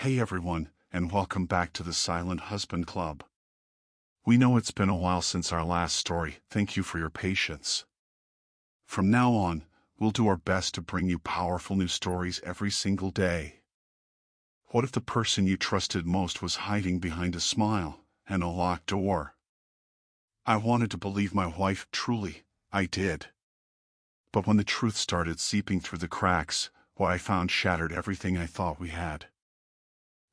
Hey everyone, and welcome back to the Silent Husband Club. We know it's been a while since our last story. Thank you for your patience. From now on, we'll do our best to bring you powerful new stories every single day. What if the person you trusted most was hiding behind a smile and a locked door? I wanted to believe my wife, truly, I did. But when the truth started seeping through the cracks, what I found shattered everything I thought we had.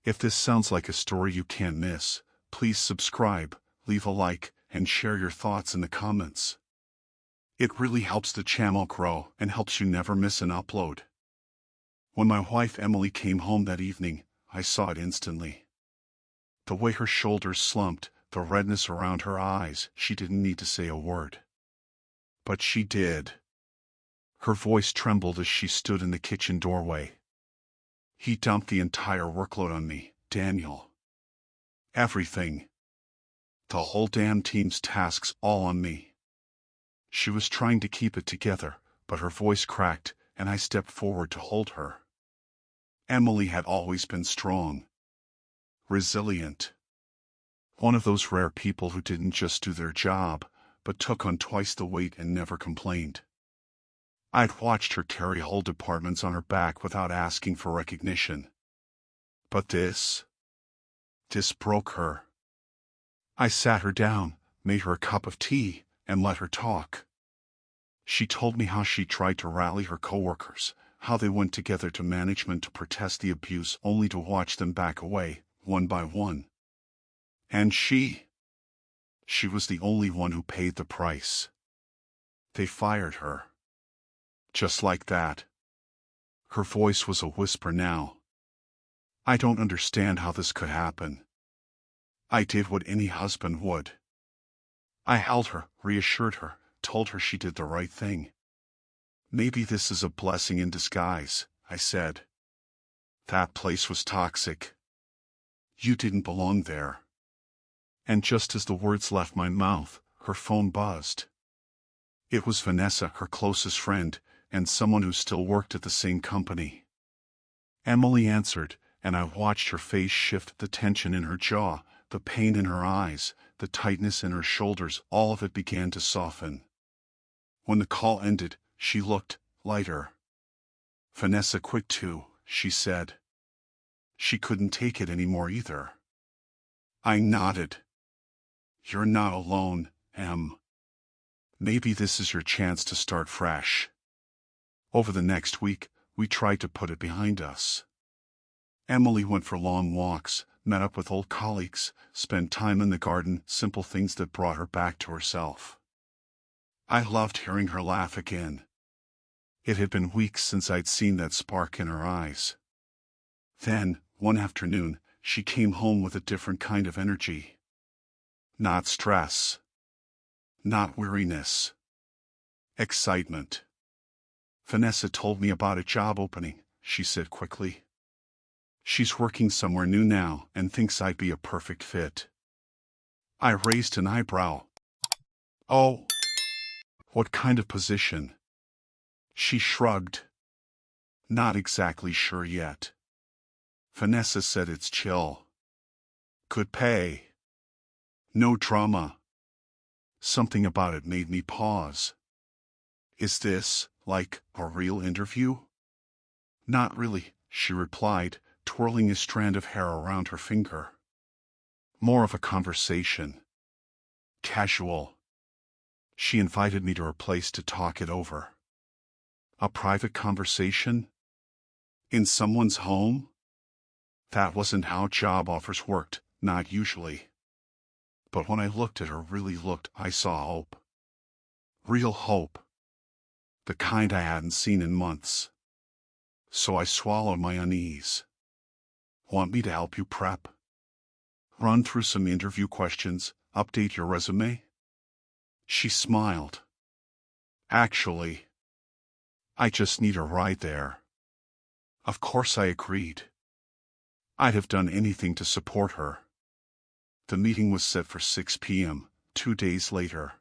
If this sounds like a story you can't miss, please subscribe, leave a like, and share your thoughts in the comments. It really helps the channel grow and helps you never miss an upload. When my wife Emily came home that evening, I saw it instantly. The way her shoulders slumped, the redness around her eyes, she didn't need to say a word. But she did. Her voice trembled as she stood in the kitchen doorway. He dumped the entire workload on me, Daniel. Everything. The whole damn team's tasks all on me. She was trying to keep it together, but her voice cracked, and I stepped forward to hold her. Emily had always been strong. Resilient. One of those rare people who didn't just do their job, but took on twice the weight and never complained. I'd watched her carry whole departments on her back without asking for recognition. But this broke her. I sat her down, made her a cup of tea, and let her talk. She told me how she tried to rally her coworkers, how they went together to management to protest the abuse only to watch them back away, one by one. And she was the only one who paid the price. They fired her. Just like that. Her voice was a whisper now. I don't understand how this could happen. I did what any husband would. I held her, reassured her, told her she did the right thing. Maybe this is a blessing in disguise, I said. That place was toxic. You didn't belong there. And just as the words left my mouth, her phone buzzed. It was Vanessa, her closest friend, and someone who still worked at the same company. Emily answered, and I watched her face shift, the tension in her jaw, the pain in her eyes, the tightness in her shoulders, all of it began to soften. When the call ended, she looked lighter. Vanessa quit too, she said. She couldn't take it anymore either. I nodded. You're not alone, Em. Maybe this is your chance to start fresh. Over the next week, we tried to put it behind us. Emily went for long walks, met up with old colleagues, spent time in the garden, simple things that brought her back to herself. I loved hearing her laugh again. It had been weeks since I'd seen that spark in her eyes. Then, one afternoon, she came home with a different kind of energy. Not stress. Not weariness. Excitement. Vanessa told me about a job opening, she said quickly. She's working somewhere new now and thinks I'd be a perfect fit. I raised an eyebrow. Oh, what kind of position? She shrugged. Not exactly sure yet. Vanessa said it's chill. Good pay. No drama. Something about it made me pause. Is this, like, a real interview? Not really, she replied, twirling a strand of hair around her finger. More of a conversation. Casual. She invited me to her place to talk it over. A private conversation? In someone's home? That wasn't how job offers worked, not usually. But when I looked at her, really looked, I saw hope. Real hope. The kind I hadn't seen in months. So I swallowed my unease. Want me to help you prep? Run through some interview questions, update your resume? She smiled. Actually, I just need a ride there. Of course I agreed. I'd have done anything to support her. The meeting was set for 6 p.m., 2 days later.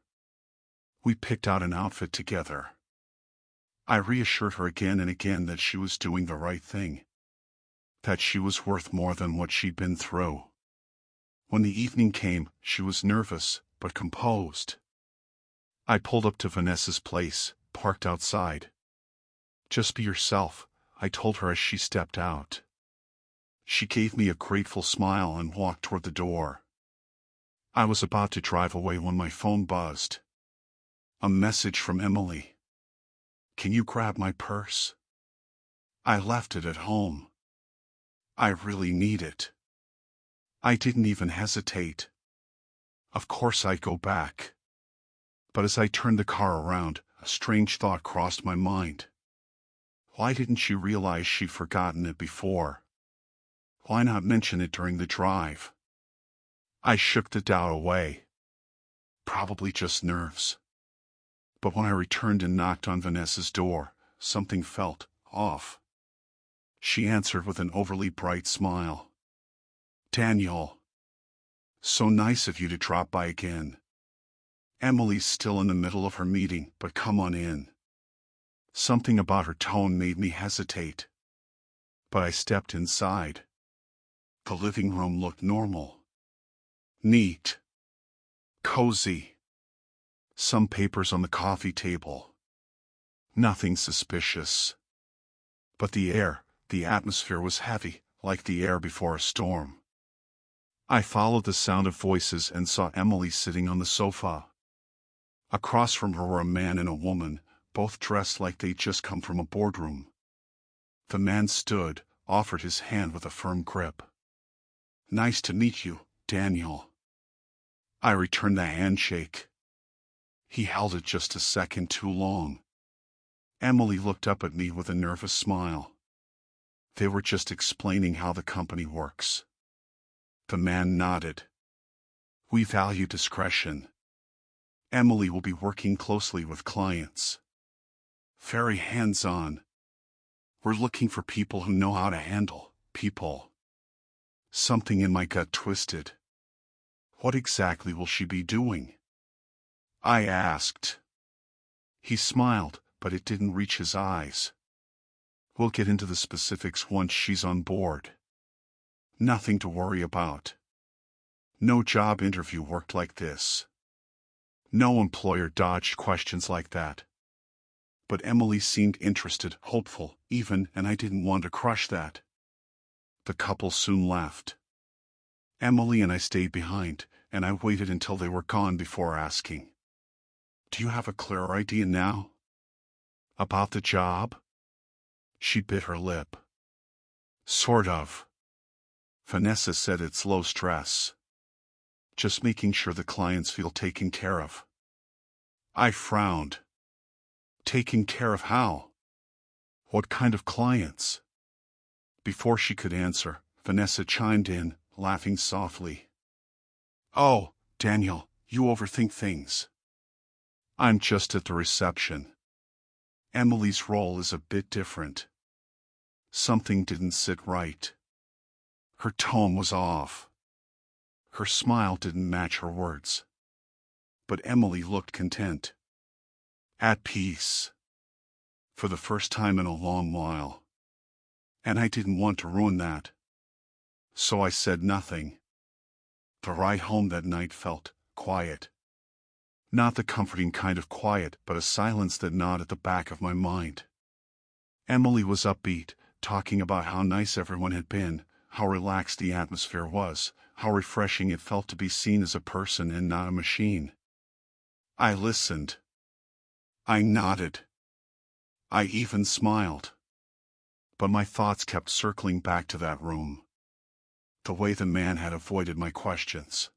We picked out an outfit together. I reassured her again and again that she was doing the right thing. that she was worth more than what she'd been through. When the evening came, she was nervous, but composed. I pulled up to Vanessa's place, parked outside. "Just be yourself," I told her as she stepped out. She gave me a grateful smile and walked toward the door. I was about to drive away when my phone buzzed. A message from Emily. "Can you grab my purse? I left it at home. I really need it." I didn't even hesitate. Of course I'd go back. But as I turned the car around, a strange thought crossed my mind. Why didn't she realize she'd forgotten it before? Why not mention it during the drive? I shook the doubt away. Probably just nerves. But when I returned and knocked on Vanessa's door, something felt off. She answered with an overly bright smile. "Daniel. So nice of you to drop by again. Emily's still in the middle of her meeting, but come on in." Something about her tone made me hesitate. But I stepped inside. The living room looked normal. Neat. Cozy. Some papers on the coffee table. Nothing suspicious. But the atmosphere was heavy, like the air before a storm. I followed the sound of voices and saw Emily sitting on the sofa. Across from her were a man and a woman, both dressed like they'd just come from a boardroom. The man stood, offered his hand with a firm grip. "Nice to meet you, Daniel." I returned the handshake. He held it just a second too long. Emily looked up at me with a nervous smile. They were just explaining how the company works. The man nodded. "We value discretion. Emily will be working closely with clients. Very hands-on. We're looking for people who know how to handle people." Something in my gut twisted. What exactly will she be doing? I asked. He smiled, but it didn't reach his eyes. "We'll get into the specifics once she's on board. Nothing to worry about. No job interview worked like this. No employer dodged questions like that." But Emily seemed interested, hopeful, even, and I didn't want to crush that. The couple soon left. Emily and I stayed behind, and I waited until they were gone before asking, "Do you have a clearer idea now? About the job?" She bit her lip. "Sort of. Vanessa said it's low stress. Just making sure the clients feel taken care of." I frowned. Taken care of how? What kind of clients? Before she could answer, Vanessa chimed in, laughing softly. "Oh, Daniel, you overthink things. I'm just at the reception. Emily's role is a bit different." Something didn't sit right. Her tone was off. Her smile didn't match her words. But Emily looked content. At peace. For the first time in a long while. And I didn't want to ruin that. So I said nothing. The ride home that night felt quiet. Not the comforting kind of quiet, but a silence that gnawed at the back of my mind. Emily was upbeat, talking about how nice everyone had been, how relaxed the atmosphere was, how refreshing it felt to be seen as a person and not a machine. I listened. I nodded. I even smiled. But my thoughts kept circling back to that room. The way the man had avoided my questions.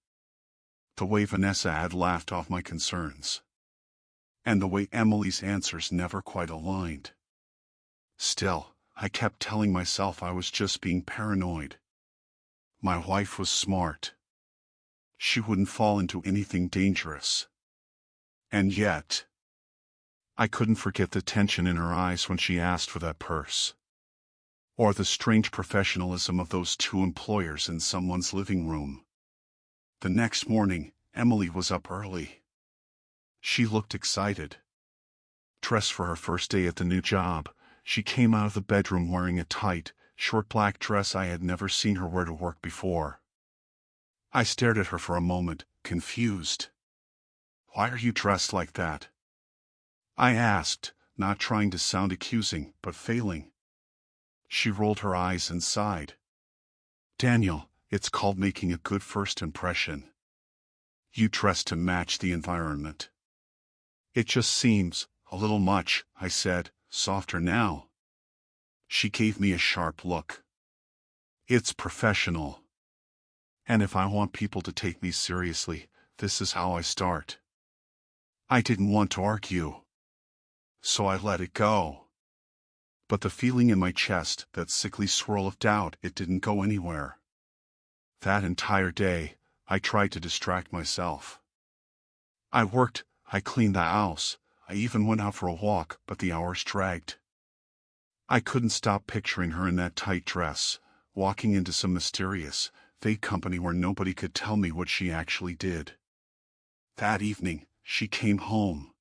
The way Vanessa had laughed off my concerns. And the way Emily's answers never quite aligned. Still, I kept telling myself I was just being paranoid. My wife was smart. She wouldn't fall into anything dangerous. And yet, I couldn't forget the tension in her eyes when she asked for that purse. Or the strange professionalism of those two employers in someone's living room. The next morning, Emily was up early. She looked excited. Dressed for her first day at the new job, she came out of the bedroom wearing a tight, short black dress I had never seen her wear to work before. I stared at her for a moment, confused. "Why are you dressed like that?" I asked, not trying to sound accusing, but failing. She rolled her eyes and sighed. "Daniel, it's called making a good first impression. You dress to match the environment." "It just seems a little much," I said, softer now. She gave me a sharp look. "It's professional. And if I want people to take me seriously, this is how I start." I didn't want to argue, so I let it go. But the feeling in my chest, that sickly swirl of doubt, it didn't go anywhere. That entire day, I tried to distract myself. I worked, I cleaned the house, I even went out for a walk, but the hours dragged. I couldn't stop picturing her in that tight dress, walking into some mysterious, fake company where nobody could tell me what she actually did. That evening, she came home.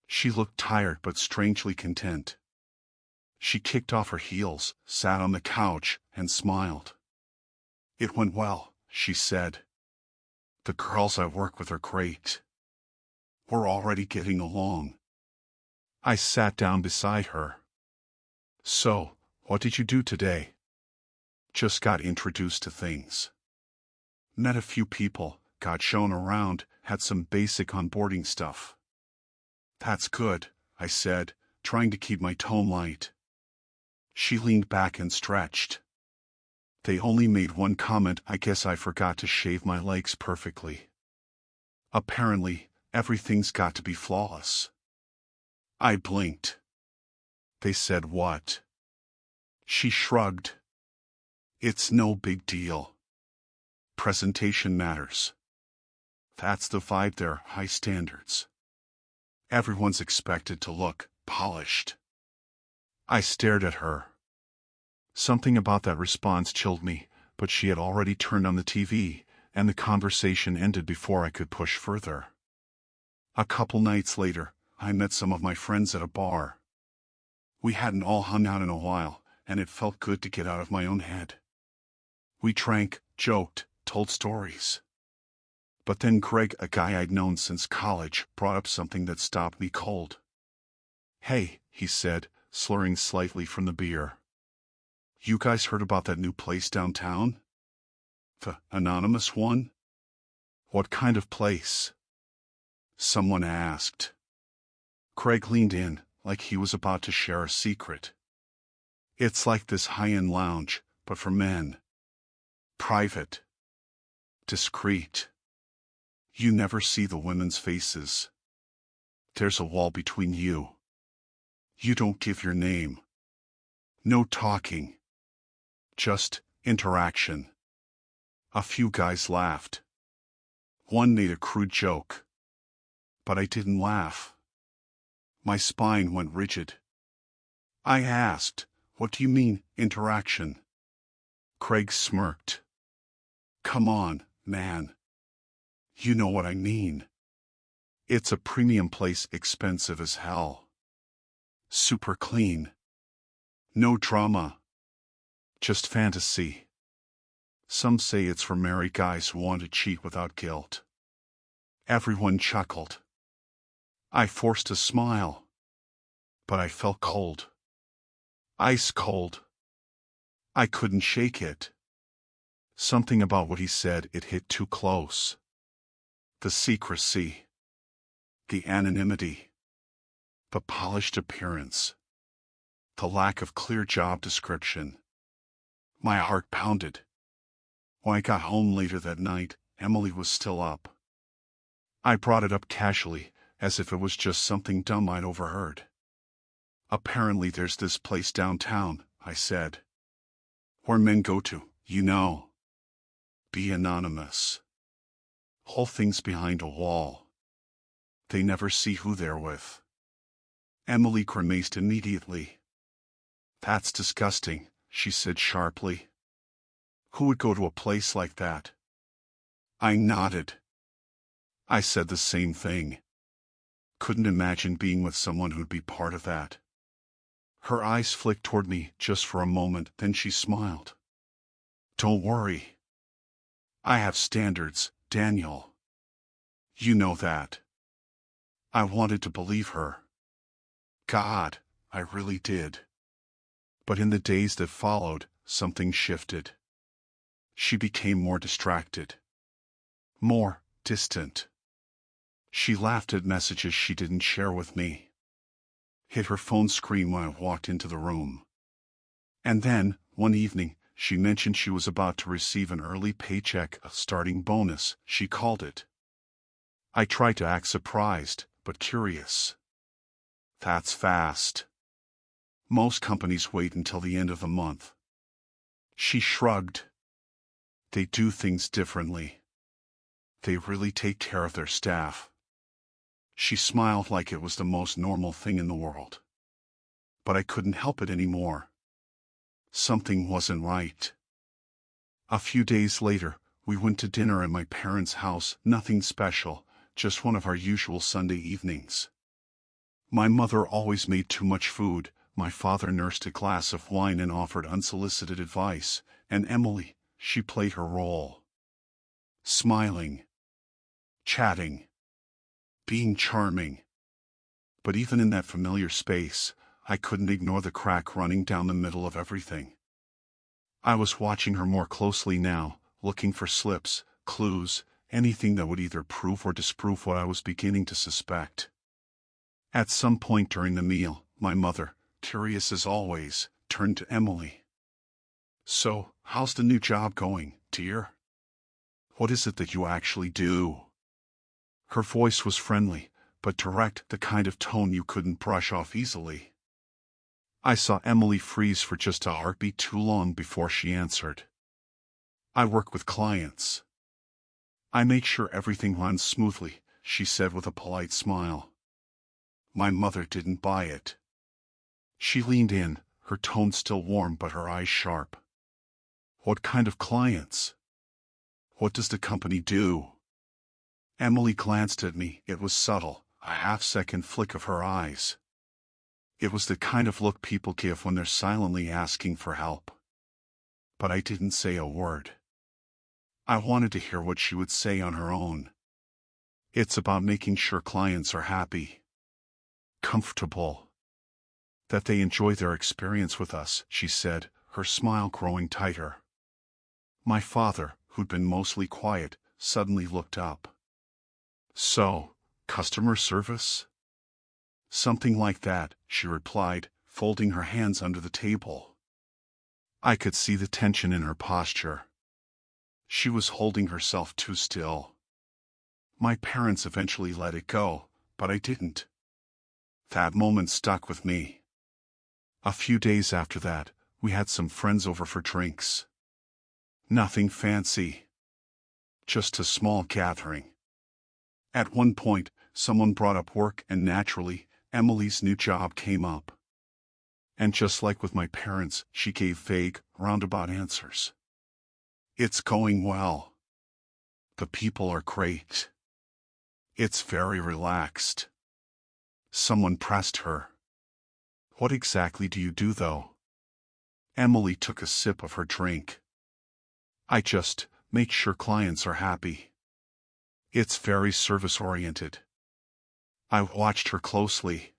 She looked tired but strangely content. She kicked off her heels, sat on the couch, and smiled. "It went well," she said. "The girls I work with are great. We're already getting along." I sat down beside her. "So, what did you do today?" "Just got introduced to things. Met a few people, got shown around, had some basic onboarding stuff." "That's good," I said, trying to keep my tone light. She leaned back and stretched. "They only made one comment. I guess I forgot to shave my legs perfectly. Apparently, everything's got to be flawless." I blinked. "They said what?" She shrugged. "It's no big deal. Presentation matters. That's the vibe there, high standards. Everyone's expected to look polished." I stared at her. Something about that response chilled me, but she had already turned on the TV, and the conversation ended before I could push further. A couple nights later, I met some of my friends at a bar. We hadn't all hung out in a while, and it felt good to get out of my own head. We drank, joked, told stories. But then Greg, a guy I'd known since college, brought up something that stopped me cold. "Hey," he said, slurring slightly from the beer. "You guys heard about that new place downtown? The anonymous one?" "What kind of place?" someone asked. Craig leaned in, like he was about to share a secret. "It's like this high-end lounge, but for men. Private. Discreet. You never see the women's faces. There's a wall between you. You don't give your name. No talking. Just interaction." A few guys laughed. One made a crude joke. But I didn't laugh. My spine went rigid. I asked, "What do you mean, interaction?" Craig smirked. "Come on, man. You know what I mean. It's a premium place, expensive as hell. Super clean. No drama. Just fantasy. Some say it's for married guys who want to cheat without guilt." Everyone chuckled. I forced a smile. But I felt cold. Ice cold. I couldn't shake it. Something about what he said, it hit too close. The secrecy. The anonymity. The polished appearance. The lack of clear job description. My heart pounded. When I got home later that night, Emily was still up. I brought it up casually, as if it was just something dumb I'd overheard. "Apparently there's this place downtown," I said. "Where men go to, you know. Be anonymous. Whole thing's behind a wall. They never see who they're with." Emily grimaced immediately. "That's disgusting," she said sharply. "Who would go to a place like that?" I nodded. I said the same thing. Couldn't imagine being with someone who'd be part of that. Her eyes flicked toward me just for a moment, then she smiled. Don't worry. I have standards, Daniel. You know that. I wanted to believe her. God, I really did. But in the days that followed, something shifted. She became more distracted. More distant. She laughed at messages she didn't share with me. Hit her phone screen when I walked into the room. And then, one evening, she mentioned she was about to receive an early paycheck, a starting bonus, she called it. I tried to act surprised, but curious. That's fast. Most companies wait until the end of the month. She shrugged. They do things differently. They really take care of their staff. She smiled like it was the most normal thing in the world. But I couldn't help it anymore. Something wasn't right. A few days later, we went to dinner at my parents' house, nothing special, just one of our usual Sunday evenings. My mother always made too much food, my father nursed a glass of wine and offered unsolicited advice, and Emily, she played her role. Smiling. Chatting. Being charming. But even in that familiar space, I couldn't ignore the crack running down the middle of everything. I was watching her more closely now, looking for slips, clues, anything that would either prove or disprove what I was beginning to suspect. At some point during the meal, my mother, curious as always, turned to Emily. So, how's the new job going, dear? What is it that you actually do? Her voice was friendly, but direct, the kind of tone you couldn't brush off easily. I saw Emily freeze for just a heartbeat too long before she answered. I work with clients. I make sure everything runs smoothly, she said with a polite smile. My mother didn't buy it. She leaned in, her tone still warm but her eyes sharp. What kind of clients? What does the company do? Emily glanced at me. It was subtle, a half-second flick of her eyes. It was the kind of look people give when they're silently asking for help. But I didn't say a word. I wanted to hear what she would say on her own. It's about making sure clients are happy. Comfortable. That they enjoy their experience with us, she said, her smile growing tighter. My father, who'd been mostly quiet, suddenly looked up. So, customer service? Something like that, she replied, folding her hands under the table. I could see the tension in her posture. She was holding herself too still. My parents eventually let it go, but I didn't. That moment stuck with me. A few days after that, we had some friends over for drinks. Nothing fancy. Just a small gathering. At one point, someone brought up work and naturally, Emily's new job came up. And just like with my parents, she gave vague, roundabout answers. It's going well. The people are great. It's very relaxed. Someone pressed her. What exactly do you do though? Emily took a sip of her drink. I just make sure clients are happy. It's very service-oriented. I watched her closely.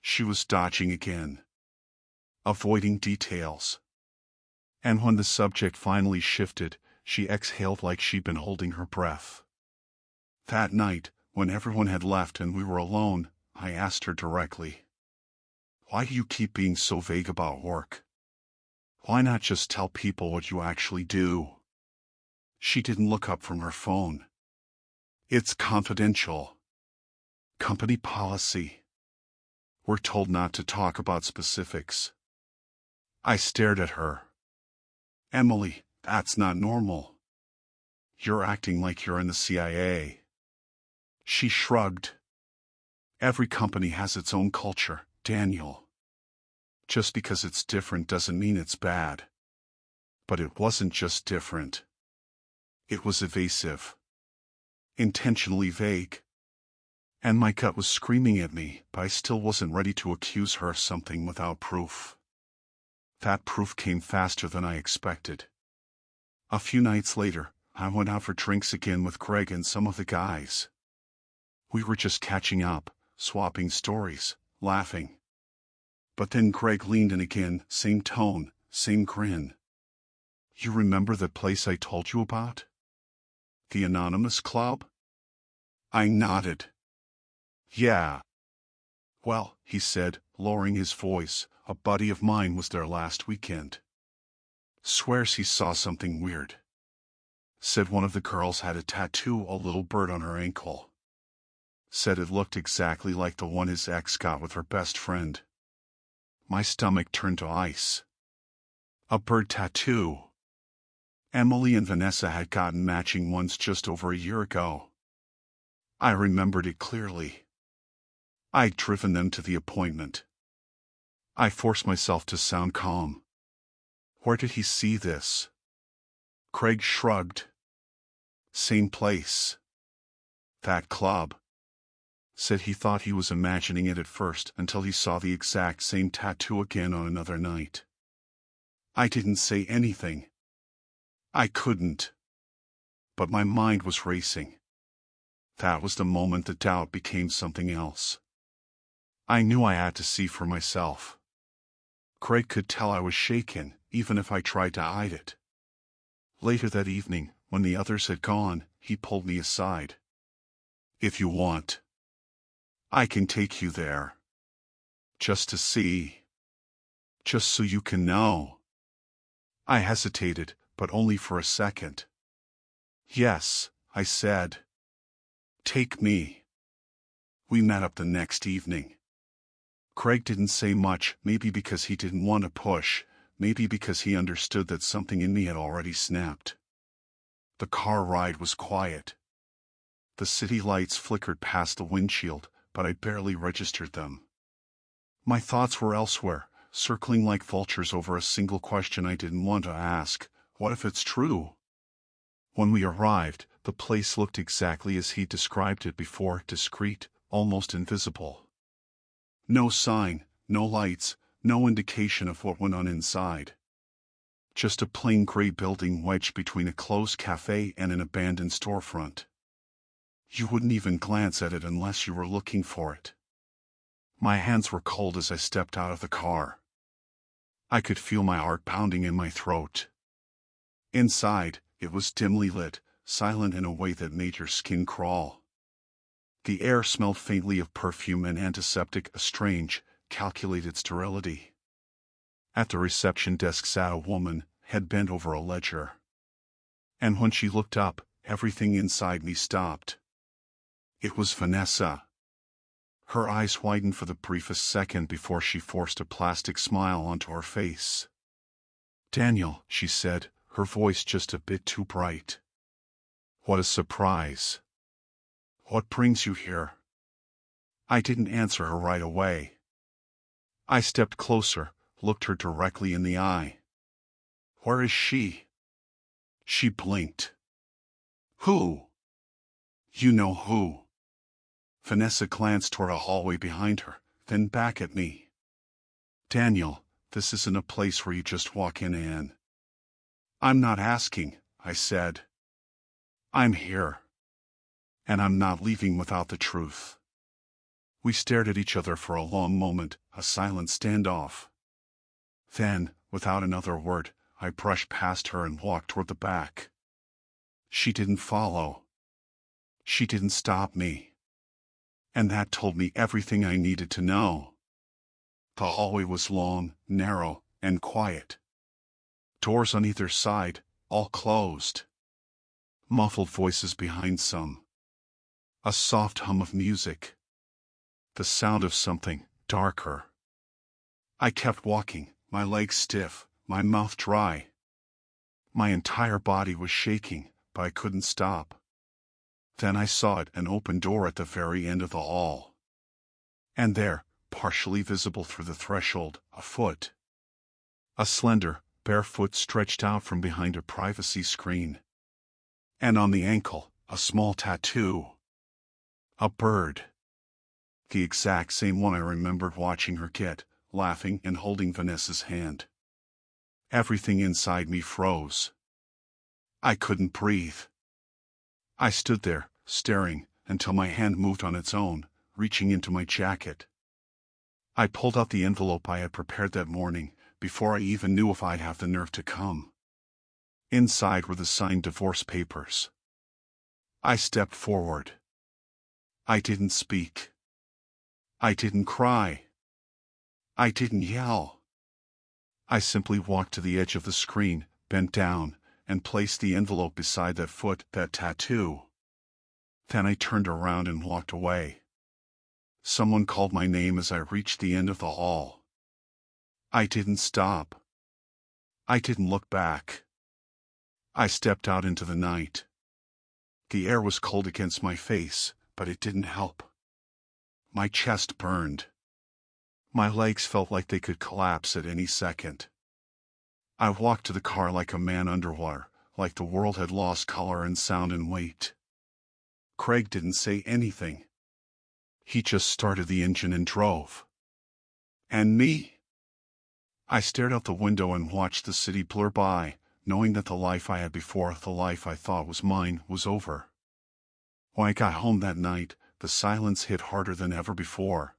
She was dodging again. Avoiding details. And when the subject finally shifted, she exhaled like she'd been holding her breath. That night, when everyone had left and we were alone, I asked her directly. Why do you keep being so vague about work? Why not just tell people what you actually do? She didn't look up from her phone. It's confidential. Company policy. We're told not to talk about specifics. I stared at her. Emily, that's not normal. You're acting like you're in the CIA. She shrugged. Every company has its own culture, Daniel. Just because it's different doesn't mean it's bad. But it wasn't just different. It was evasive. Intentionally vague. And my gut was screaming at me, but I still wasn't ready to accuse her of something without proof. That proof came faster than I expected. A few nights later, I went out for drinks again with Greg and some of the guys. We were just catching up, swapping stories, laughing. But then Greg leaned in again, same tone, same grin. "You remember the place I told you about? The anonymous club?" I nodded. "Yeah. Well," he said, lowering his voice, "a buddy of mine was there last weekend. Swears he saw something weird. Said one of the girls had a tattoo, a little bird on her ankle. Said it looked exactly like the one his ex got with her best friend." My stomach turned to ice. A bird tattoo. Emily and Vanessa had gotten matching ones just over a year ago. I remembered it clearly. I'd driven them to the appointment. I forced myself to sound calm. "Where did he see this?" Craig shrugged. "Same place. That club." Said he thought he was imagining it at first until he saw the exact same tattoo again on another night. I didn't say anything. I couldn't. But my mind was racing. That was the moment the doubt became something else. I knew I had to see for myself. Craig could tell I was shaken, even if I tried to hide it. Later that evening, when the others had gone, he pulled me aside. "If you want, I can take you there. Just to see. Just so you can know." I hesitated, but only for a second. "Yes," I said. "Take me." We met up the next evening. Craig didn't say much, maybe because he didn't want to push, maybe because he understood that something in me had already snapped. The car ride was quiet. The city lights flickered past the windshield, but I barely registered them. My thoughts were elsewhere, circling like vultures over a single question I didn't want to ask: what if it's true? When we arrived, the place looked exactly as he described it before, discreet, almost invisible. No sign, no lights, no indication of what went on inside. Just a plain gray building wedged between a closed cafe and an abandoned storefront. You wouldn't even glance at it unless you were looking for it. My hands were cold as I stepped out of the car. I could feel my heart pounding in my throat. Inside, it was dimly lit, silent in a way that made your skin crawl. The air smelled faintly of perfume and antiseptic, a strange, calculated sterility. At the reception desk sat a woman, head bent over a ledger. And when she looked up, everything inside me stopped. It was Vanessa. Her eyes widened for the briefest second before she forced a plastic smile onto her face. "Daniel," she said, her voice just a bit too bright. "What a surprise. What brings you here?" I didn't answer her right away. I stepped closer, looked her directly in the eye. "Where is she?" She blinked. "Who?" "You know who." Vanessa glanced toward a hallway behind her, then back at me. "Daniel, this isn't a place where you just walk in and—" "I'm not asking," I said. "I'm here. And I'm not leaving without the truth." We stared at each other for a long moment, a silent standoff. Then, without another word, I brushed past her and walked toward the back. She didn't follow. She didn't stop me. And that told me everything I needed to know. The hallway was long, narrow, and quiet. Doors on either side, all closed. Muffled voices behind some. A soft hum of music. The sound of something darker. I kept walking, my legs stiff, my mouth dry. My entire body was shaking, but I couldn't stop. Then I saw it, an open door at the very end of the hall. And there, partially visible through the threshold, a foot. A slender, bare foot stretched out from behind a privacy screen. And on the ankle, a small tattoo. A bird. The exact same one I remembered watching her get, laughing and holding Vanessa's hand. Everything inside me froze. I couldn't breathe. I stood there, staring, until my hand moved on its own, reaching into my jacket. I pulled out the envelope I had prepared that morning, before I even knew if I'd have the nerve to come. Inside were the signed divorce papers. I stepped forward. I didn't speak. I didn't cry. I didn't yell. I simply walked to the edge of the screen, bent down, and placed the envelope beside that tattoo. Then I turned around and walked away. Someone called my name as I reached the end of the hall. I didn't stop. I didn't look back. I stepped out into the night. The air was cold against my face, but it didn't help. My chest burned. My legs felt like they could collapse at any second. I walked to the car like a man underwater, like the world had lost color and sound and weight. Craig didn't say anything. He just started the engine and drove. And me? I stared out the window and watched the city blur by, knowing that the life I had before, the life I thought was mine, was over. When I got home that night, the silence hit harder than ever before.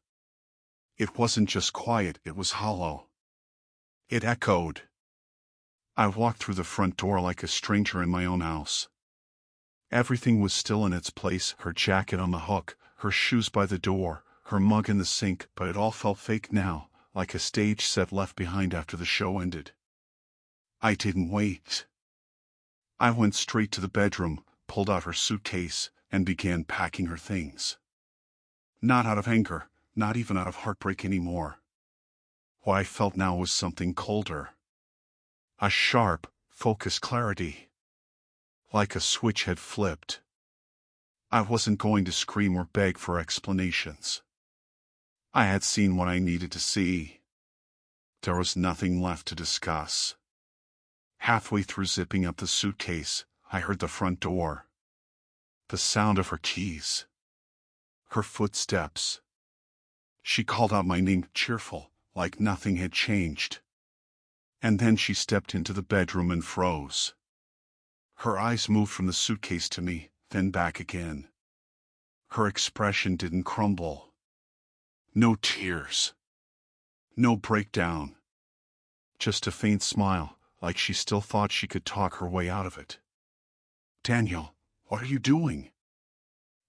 It wasn't just quiet, it was hollow. It echoed. I walked through the front door like a stranger in my own house. Everything was still in its place, her jacket on the hook, her shoes by the door, her mug in the sink, but it all felt fake now, like a stage set left behind after the show ended. I didn't wait. I went straight to the bedroom, pulled out her suitcase, and began packing her things. Not out of anger, not even out of heartbreak anymore. What I felt now was something colder. A sharp, focused clarity. Like a switch had flipped. I wasn't going to scream or beg for explanations. I had seen what I needed to see. There was nothing left to discuss. Halfway through zipping up the suitcase, I heard the front door. The sound of her keys. Her footsteps. She called out my name, cheerful, like nothing had changed. And then she stepped into the bedroom and froze. Her eyes moved from the suitcase to me, then back again. Her expression didn't crumble. No tears. No breakdown. Just a faint smile, like she still thought she could talk her way out of it. Daniel, what are you doing?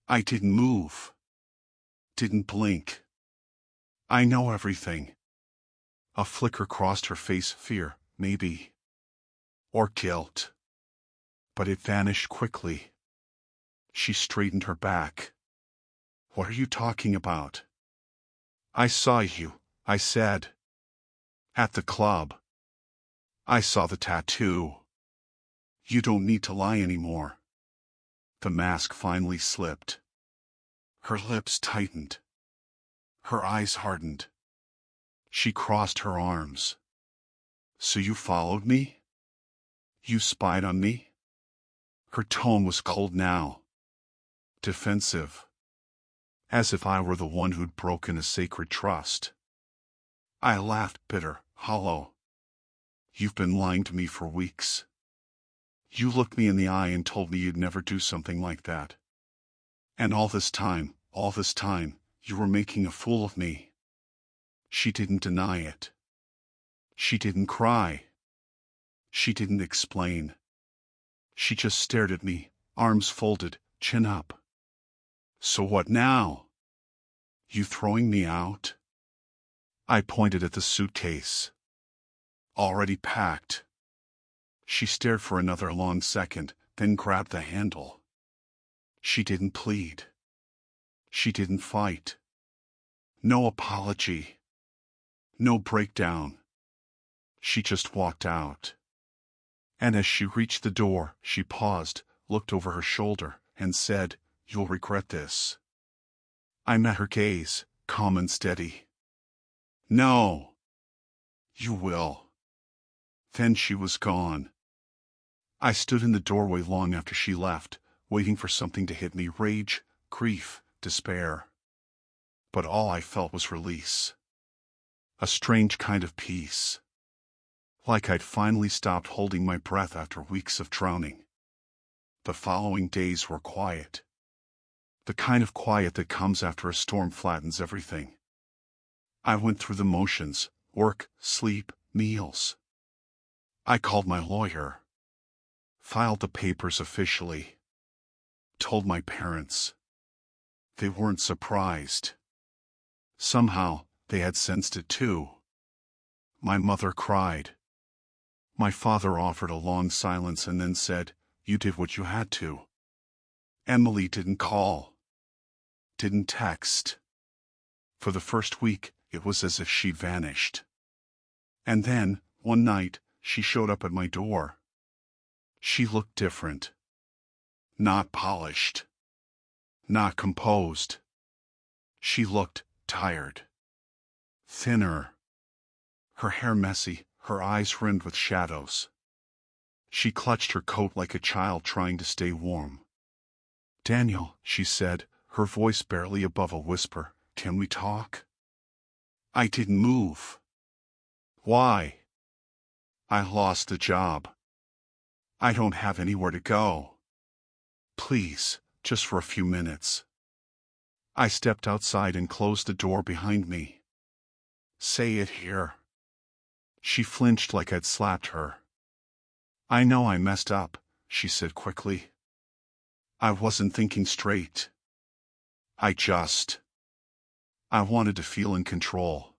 I didn't move. Didn't blink. I know everything. A flicker crossed her face, fear, maybe. Or guilt. But it vanished quickly. She straightened her back. What are you talking about? I saw you, I said. At the club. I saw the tattoo. You don't need to lie anymore. The mask finally slipped. Her lips tightened. Her eyes hardened. She crossed her arms. So you followed me? You spied on me? Her tone was cold now. Defensive. As if I were the one who'd broken a sacred trust. I laughed, bitter, hollow. You've been lying to me for weeks. You looked me in the eye and told me you'd never do something like that. And all this time, you were making a fool of me. She didn't deny it. She didn't cry. She didn't explain. She just stared at me, arms folded, chin up. So what now? You throwing me out? I pointed at the suitcase. Already packed. She stared for another long second, then grabbed the handle. She didn't plead. She didn't fight. No apology. No breakdown. She just walked out. And as she reached the door, she paused, looked over her shoulder, and said, "You'll regret this." I met her gaze, calm and steady. "No. You will." Then she was gone. I stood in the doorway long after she left, waiting for something to hit me, rage, grief, despair. but all I felt was release. A strange kind of peace. Like I'd finally stopped holding my breath after weeks of drowning. The following days were quiet. The kind of quiet that comes after a storm flattens everything. I went through the motions: work, sleep, meals. I called my lawyer. Filed the papers officially. Told my parents. They weren't surprised. Somehow, they had sensed it too. My mother cried. My father offered a long silence and then said, "You did what you had to." Emily didn't call. Didn't text. For the first week, it was as if she'd vanished. And then, one night, she showed up at my door. She looked different. Not polished. Not composed. She looked tired. Thinner. Her hair messy, her eyes rimmed with shadows. She clutched her coat like a child trying to stay warm. "Daniel," she said, her voice barely above a whisper, "can we talk?" I didn't move. Why? I lost the job. I don't have anywhere to go. Please, just for a few minutes. I stepped outside and closed the door behind me. Say it here. She flinched like I'd slapped her. "I know I messed up," she said quickly. "I wasn't thinking straight. I wanted to feel in control.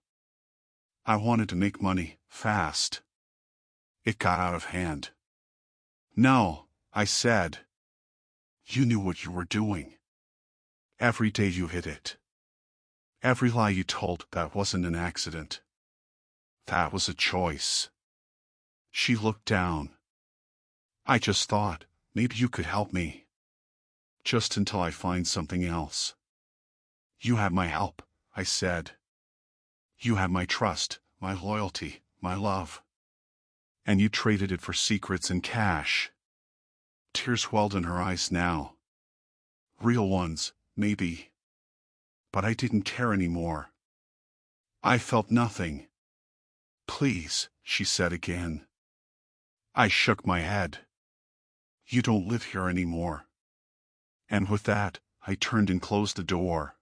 I wanted to make money, fast. It got out of hand." "No," I said. "You knew what you were doing. Every day you hid it. Every lie you told, that wasn't an accident. That was a choice." She looked down. "I just thought, maybe you could help me. Just until I find something else." "You have my help," I said. "You have my trust, my loyalty, my love. And you traded it for secrets and cash." Tears welled in her eyes now. Real ones, maybe. But I didn't care anymore. I felt nothing. "Please," she said again. I shook my head. "You don't live here anymore." And with that, I turned and closed the door.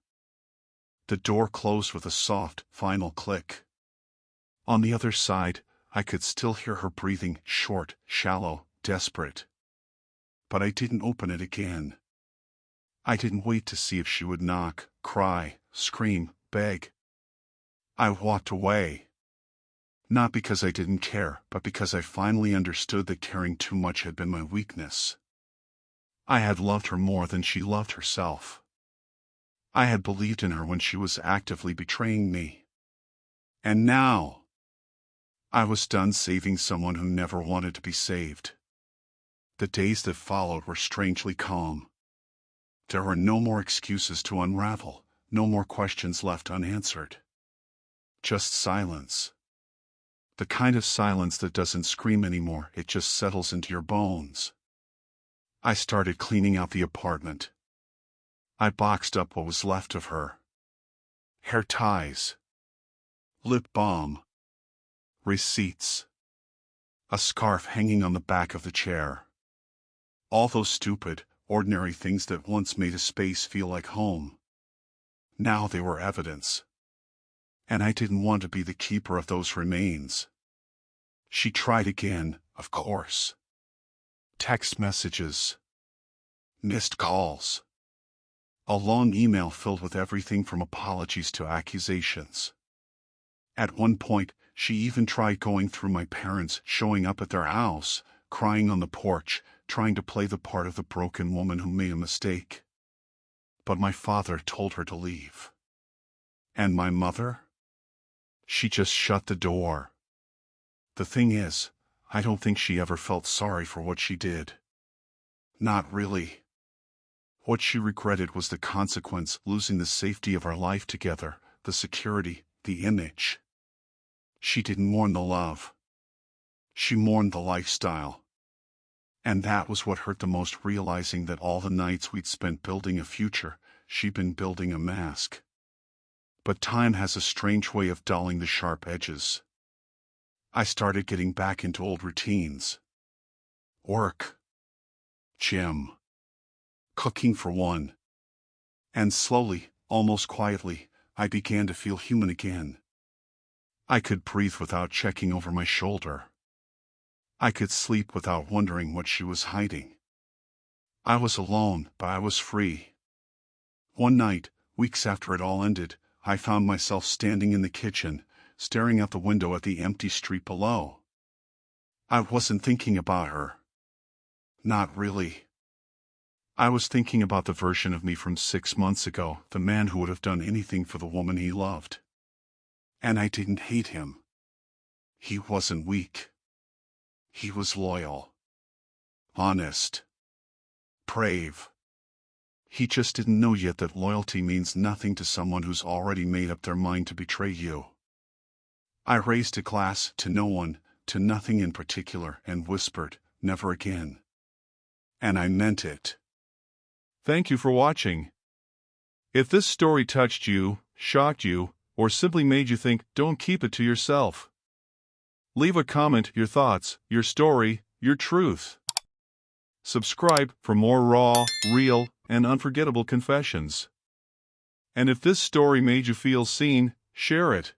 The door closed with a soft, final click. On the other side, I could still hear her breathing, short, shallow, desperate. But I didn't open it again. I didn't wait to see if she would knock, cry, scream, beg. I walked away. Not because I didn't care, but because I finally understood that caring too much had been my weakness. I had loved her more than she loved herself. I had believed in her when she was actively betraying me. And now, I was done saving someone who never wanted to be saved. The days that followed were strangely calm. There were no more excuses to unravel, no more questions left unanswered. Just silence. The kind of silence that doesn't scream anymore, it just settles into your bones. I started cleaning out the apartment. I boxed up what was left of her. Hair ties. Lip balm. Receipts. A scarf hanging on the back of the chair. All those stupid, ordinary things that once made a space feel like home. Now they were evidence. And I didn't want to be the keeper of those remains. She tried again, of course. Text messages. Missed calls. A long email filled with everything from apologies to accusations. At one point, she even tried going through my parents, showing up at their house, crying on the porch, trying to play the part of the broken woman who made a mistake. But my father told her to leave. And my mother? She just shut the door. The thing is, I don't think she ever felt sorry for what she did. Not really. What she regretted was the consequence, losing the safety of our life together, the security, the image. She didn't mourn the love. She mourned the lifestyle. And that was what hurt the most, realizing that all the nights we'd spent building a future, she'd been building a mask. But time has a strange way of dulling the sharp edges. I started getting back into old routines. Work. Gym. Cooking for one. And slowly, almost quietly, I began to feel human again. I could breathe without checking over my shoulder. I could sleep without wondering what she was hiding. I was alone, but I was free. One night, weeks after it all ended, I found myself standing in the kitchen, staring out the window at the empty street below. I wasn't thinking about her. Not really. I was thinking about the version of me from 6 months ago, the man who would have done anything for the woman he loved. And I didn't hate him. He wasn't weak. He was loyal. Honest. Brave. He just didn't know yet that loyalty means nothing to someone who's already made up their mind to betray you. I raised a glass to no one, to nothing in particular, and whispered, "Never again." And I meant it. Thank you for watching. If this story touched you, shocked you, or simply made you think, don't keep it to yourself. Leave a comment, your thoughts, your story, your truth. Subscribe for more raw, real, and unforgettable confessions. And if this story made you feel seen, share it.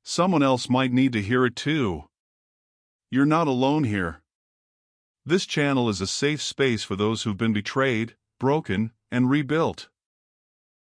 Someone else might need to hear it too. You're not alone here. This channel is a safe space for those who've been betrayed, broken, and rebuilt.